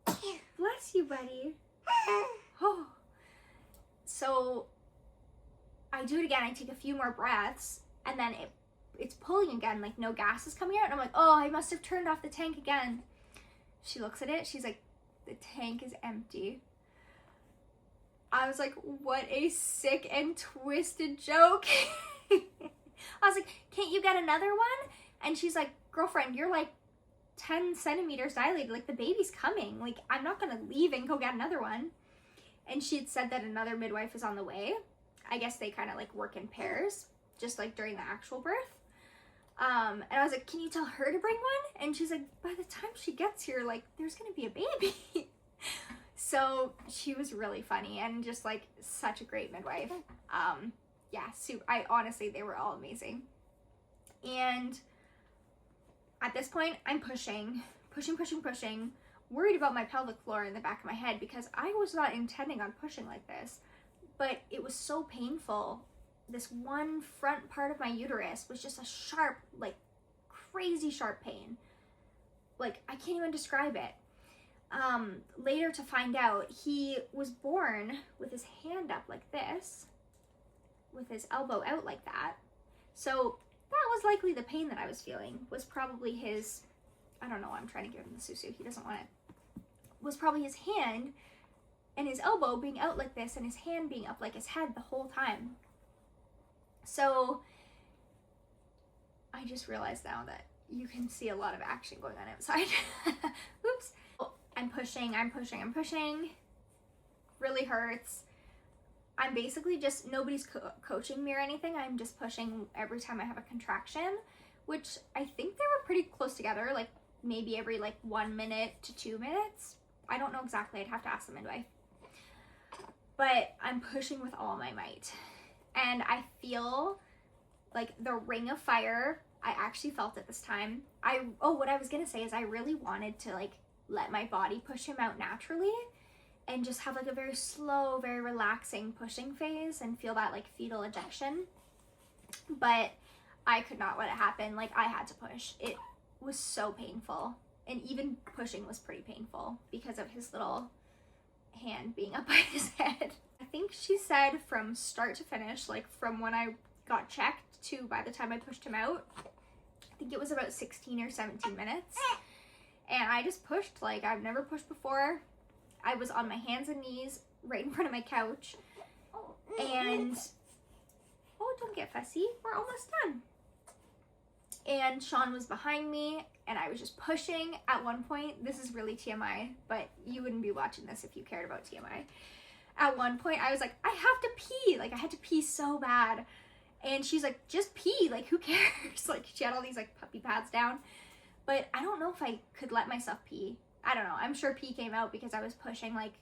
bless you, buddy. Oh. So I do it again. I take a few more breaths, and then it's pulling again, like no gas is coming out. And I'm like, oh, I must have turned off the tank again. She looks at it. She's like, the tank is empty. I was like, what a sick and twisted joke. I was like, can't you get another one? And she's like, girlfriend, you're like 10 centimeters dilated. Like, the baby's coming. Like, I'm not going to leave and go get another one. And she had said that another midwife is on the way. I guess they kind of like work in pairs, just like during the actual birth. And I was like, can you tell her to bring one? And she's like, by the time she gets here, like, there's going to be a baby. So she was really funny and just like such a great midwife. Yeah, honestly, they were all amazing. And at this point, I'm pushing, worried about my pelvic floor in the back of my head because I was not intending on pushing like this, but it was so painful. This one front part of my uterus was just a sharp, like crazy sharp pain. Like, I can't even describe it. Later to find out, he was born with his hand up like this, with his elbow out like that. So that was likely the pain that I was feeling, was probably his, I don't know, I'm trying to give him the susu, he doesn't want it, was probably his hand and his elbow being out like this and his hand being up like his head the whole time. So I just realized now that you can see a lot of action going on outside. Oops. I'm pushing, really hurts. I'm basically just, nobody's coaching me or anything. I'm just pushing every time I have a contraction, which I think they were pretty close together, like maybe every like 1 minute to 2 minutes. I don't know exactly, I'd have to ask the midwife. But I'm pushing with all my might. And I feel like the ring of fire, I actually felt it this time. What I was gonna say is I really wanted to like let my body push him out naturally and just have like a very slow, very relaxing pushing phase and feel that like fetal ejection. But I could not let it happen. Like, I had to push. It was so painful. And even pushing was pretty painful because of his little hand being up by his head. I think she said from start to finish, like from when I got checked to by the time I pushed him out, I think it was about 16 or 17 minutes. And I just pushed like I've never pushed before. I was on my hands and knees right in front of my couch. And, oh, don't get fussy. We're almost done. And Sean was behind me and I was just pushing. At one point, this is really TMI, but you wouldn't be watching this if you cared about TMI. At one point, I was like, I have to pee. Like, I had to pee so bad. And she's like, just pee. Like, who cares? Like, she had all these like puppy pads down. But I don't know if I could let myself pee. I don't know. I'm sure pee came out because I was pushing like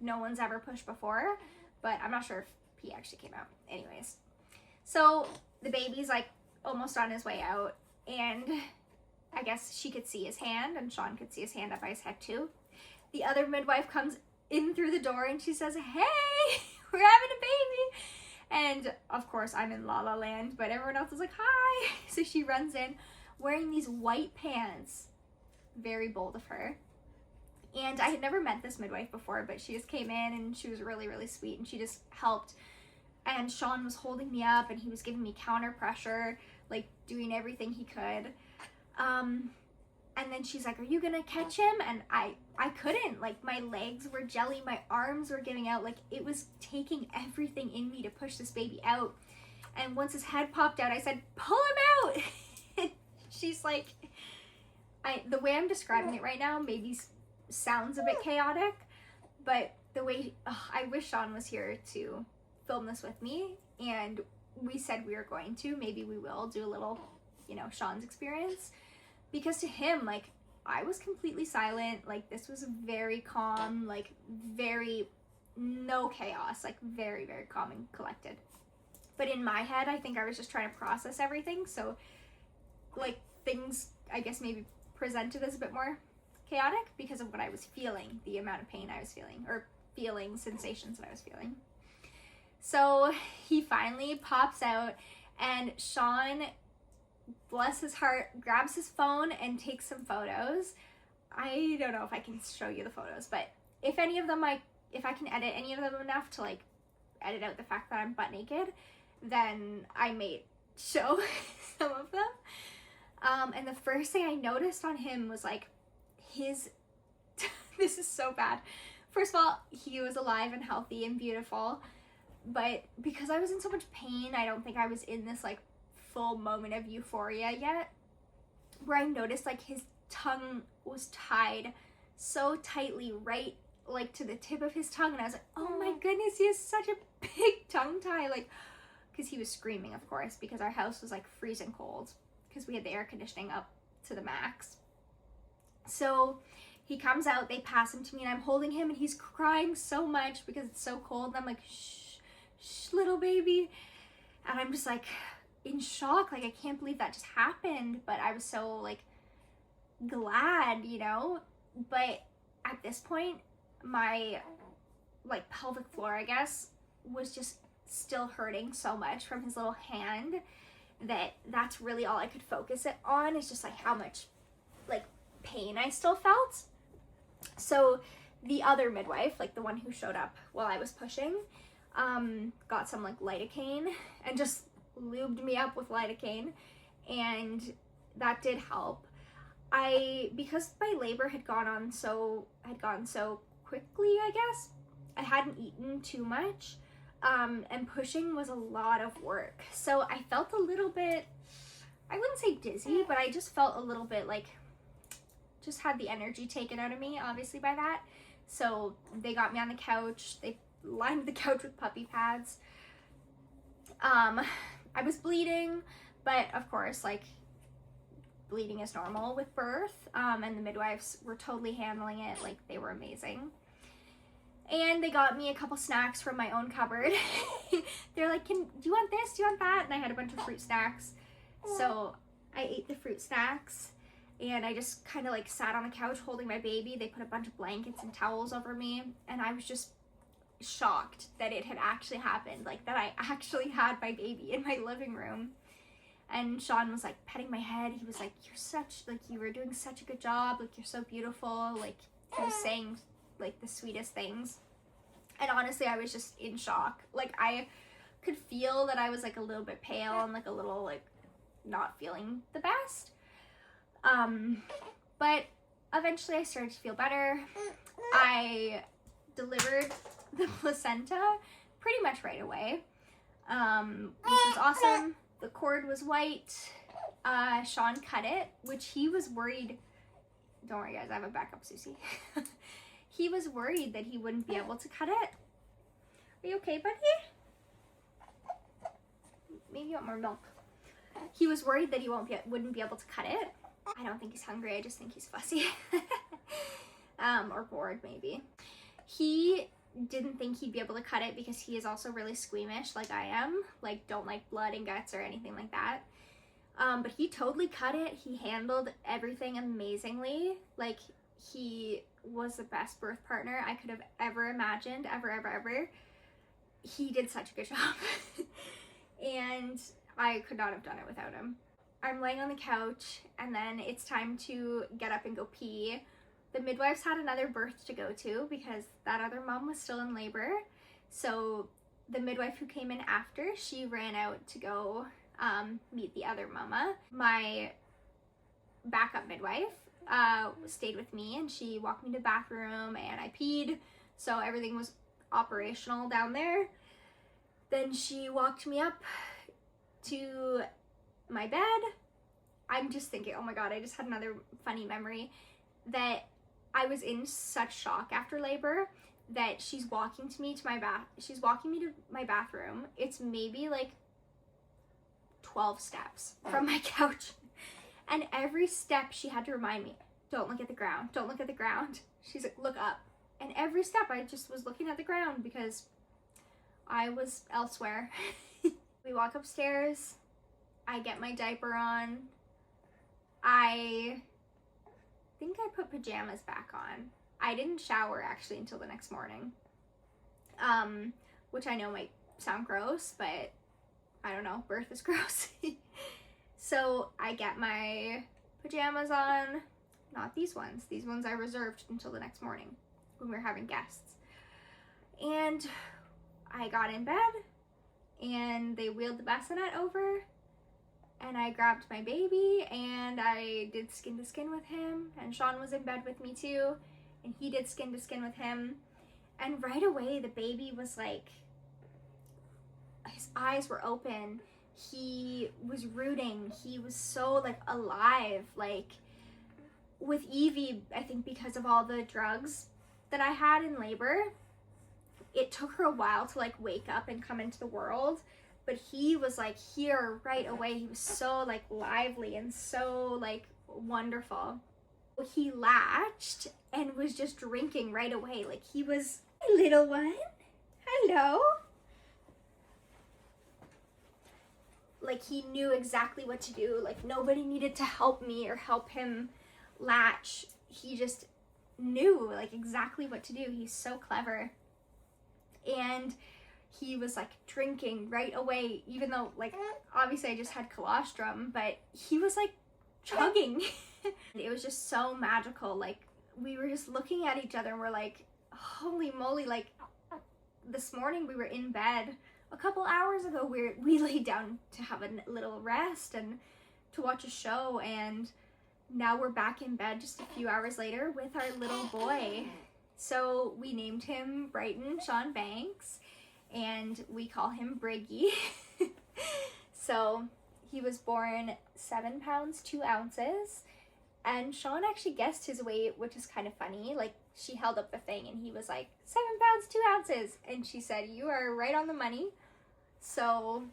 no one's ever pushed before. But I'm not sure if pee actually came out. Anyways. So the baby's like almost on his way out. And I guess she could see his hand and Sean could see his hand up by his head too. The other midwife comes in through the door and she says, hey, we're having a baby. And of course I'm in La La Land, but everyone else is like, hi. So she runs in wearing these white pants. Very bold of her. And I had never met this midwife before, but she just came in and she was really, really sweet and she just helped. And Sean was holding me up and he was giving me counter pressure, like doing everything he could. And then she's like, are you gonna catch him? And I couldn't. Like, my legs were jelly, my arms were giving out. Like, it was taking everything in me to push this baby out. And once his head popped out, I said, pull him out. She's like, the way I'm describing it right now maybe sounds a bit chaotic, but the way, I wish Sean was here to film this with me, and we said we were going to, maybe we will do a little, you know, Sean's experience, because to him, like, I was completely silent, like, this was very calm, like, very, no chaos, like, very, very calm and collected. But in my head, I think I was just trying to process everything, so, like, things, I guess, maybe presented as a bit more chaotic because of what I was feeling, the amount of pain I was feeling, or feeling sensations that I was feeling. So he finally pops out, and Sean, bless his heart, grabs his phone and takes some photos. I don't know if I can show you the photos, but if any of them, if I can edit any of them enough to like edit out the fact that I'm butt naked, then I may show some of them. And the first thing I noticed on him was like his, this is so bad. First of all, he was alive and healthy and beautiful, but because I was in so much pain, I don't think I was in this like full moment of euphoria yet, where I noticed like his tongue was tied so tightly right like to the tip of his tongue, and I was like, oh my goodness, he has such a big tongue tie, like, because he was screaming, of course, because our house was like freezing cold because we had the air conditioning up to the max. So he comes out, they pass him to me, and I'm holding him, and he's crying so much because it's so cold, and I'm like, shh, shh, little baby, and I'm just like in shock, like I can't believe that just happened, but I was so like glad, you know. But at this point, my like pelvic floor, I guess, was just still hurting so much from his little hand that that's really all I could focus it on, is just like how much like pain I still felt. So the other midwife, like the one who showed up while I was pushing, got some like lidocaine and just lubed me up with lidocaine, and that did help. Because my labor had gone so quickly, I guess, I hadn't eaten too much, and pushing was a lot of work. So I felt a little bit, I wouldn't say dizzy, but I just felt a little bit like, just had the energy taken out of me, obviously, by that. So they got me on the couch, they lined the couch with puppy pads. I was bleeding, but of course, like, bleeding is normal with birth, and the midwives were totally handling it, like, they were amazing. And they got me a couple snacks from my own cupboard. They're like, do you want this? Do you want that? And I had a bunch of fruit snacks. So I ate the fruit snacks, and I just kind of like sat on the couch holding my baby. They put a bunch of blankets and towels over me, and I was just shocked that it had actually happened, like that I actually had my baby in my living room. And Sean was like petting my head. He was like, you were doing such a good job, like, you're so beautiful, like, he was saying like the sweetest things. And honestly, I was just in shock. Like, I could feel that I was like a little bit pale and like a little like not feeling the best, but eventually I started to feel better. I delivered the placenta pretty much right away, which was awesome. The cord was white. Sean cut it, which he was worried. Don't worry, guys, I have a backup Susie. He was worried that he wouldn't be able to cut it. Are you okay, buddy? Maybe you want more milk. He was worried that he wouldn't be able to cut it. I don't think he's hungry. I just think he's fussy. Or bored, maybe. He didn't think he'd be able to cut it because he is also really squeamish, like I am. Like, don't like blood and guts or anything like that. But he totally cut it. He handled everything amazingly. Like, he was the best birth partner I could have ever imagined, ever. He did such a good job. And I could not have done it without him. I'm laying on the couch, and then it's time to get up and go pee. The midwives had another birth to go to because that other mom was still in labor. So the midwife who came in after, she ran out to go meet the other mama. My backup midwife stayed with me, and she walked me to the bathroom, and I peed, so everything was operational down there. Then she walked me up to my bed. I'm just thinking, oh my god, I just had another funny memory that I was in such shock after labor that she's walking me to my bathroom. It's maybe like 12 steps from my couch. And every step she had to remind me, don't look at the ground, don't look at the ground. She's like, look up. And every step I just was looking at the ground because I was elsewhere. We walk upstairs, I get my diaper on. I think I put pajamas back on. I didn't shower actually until the next morning, which I know might sound gross, but I don't know, birth is gross. So I get my pajamas on, not these ones. These ones I reserved until the next morning when we were having guests. And I got in bed and they wheeled the bassinet over and I grabbed my baby and I did skin to skin with him, and Sean was in bed with me too, and he did skin to skin with him. And right away the baby was like, his eyes were open, he was rooting, he was so like alive. Like with Evie, I think because of all the drugs that I had in labor, it took her a while to like wake up and come into the world, but he was like here right away. He was so like lively and so like wonderful. He latched and was just drinking right away. Like he was, hey, little one, hello. Like he knew exactly what to do. Like nobody needed to help me or help him latch. He just knew like exactly what to do. He's so clever. And he was like drinking right away, even though like obviously I just had colostrum, but he was like chugging. It was just so magical. Like we were just looking at each other and we're like, holy moly. Like this morning we were in bed a couple hours ago. We laid down to have a little rest and to watch a show, and now we're back in bed just a few hours later with our little boy. So we named him Brighton Sean Banks, and we call him Briggy. So he was born 7 pounds 2 ounces, and Sean actually guessed his weight, which is kind of funny. Like she held up the thing and he was like 7 pounds 2 ounces, and she said, you are right on the money. So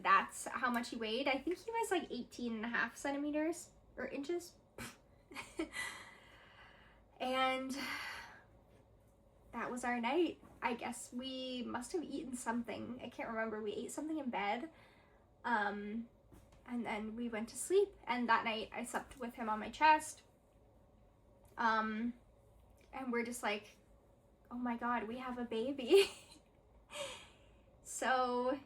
that's how much he weighed. I think he was like 18.5 centimeters or inches. And that was our night. I guess we must have eaten something. I can't remember. We ate something in bed. And then we went to sleep. And that night I slept with him on my chest. And we're just like, oh my God, we have a baby. So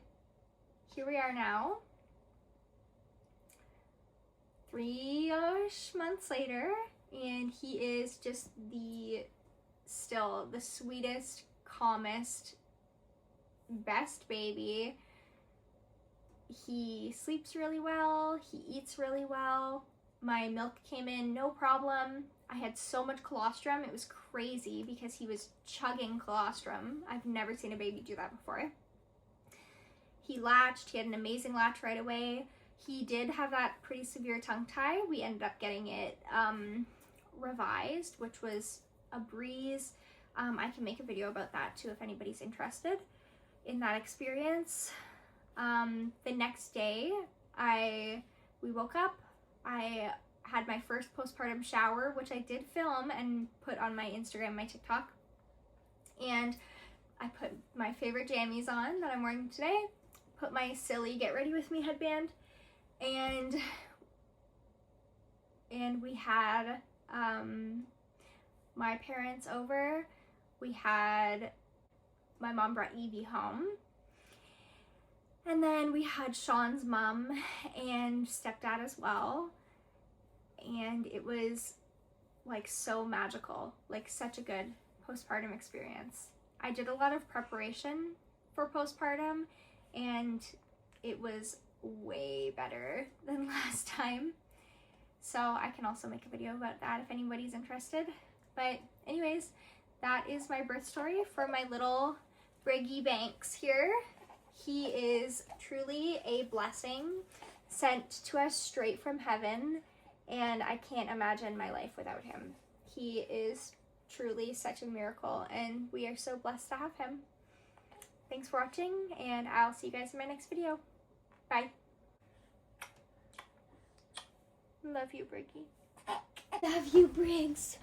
here we are now, 3-ish months later, and he is just still the sweetest, calmest, best baby. He sleeps really well, he eats really well. My milk came in no problem. I had so much colostrum, it was crazy because he was chugging colostrum. I've never seen a baby do that before. He latched, he had an amazing latch right away. He did have that pretty severe tongue tie. We ended up getting it revised, which was a breeze. I can make a video about that too if anybody's interested in that experience. The next day, we woke up. I had my first postpartum shower, which I did film and put on my Instagram, my TikTok. And I put my favorite jammies on that I'm wearing today, put my silly Get Ready With Me headband, and we had my parents over. My mom brought Evie home. And then we had Sean's mom and stepdad as well. And it was like so magical, like such a good postpartum experience. I did a lot of preparation for postpartum and it was way better than last time. So I can also make a video about that if anybody's interested. But anyways, that is my birth story for my little Briggy Banks here. He is truly a blessing sent to us straight from heaven, and I can't imagine my life without him. He is truly such a miracle, and we are so blessed to have him. Thanks for watching, and I'll see you guys in my next video. Bye. Love you, Briggy. Love you, Briggs.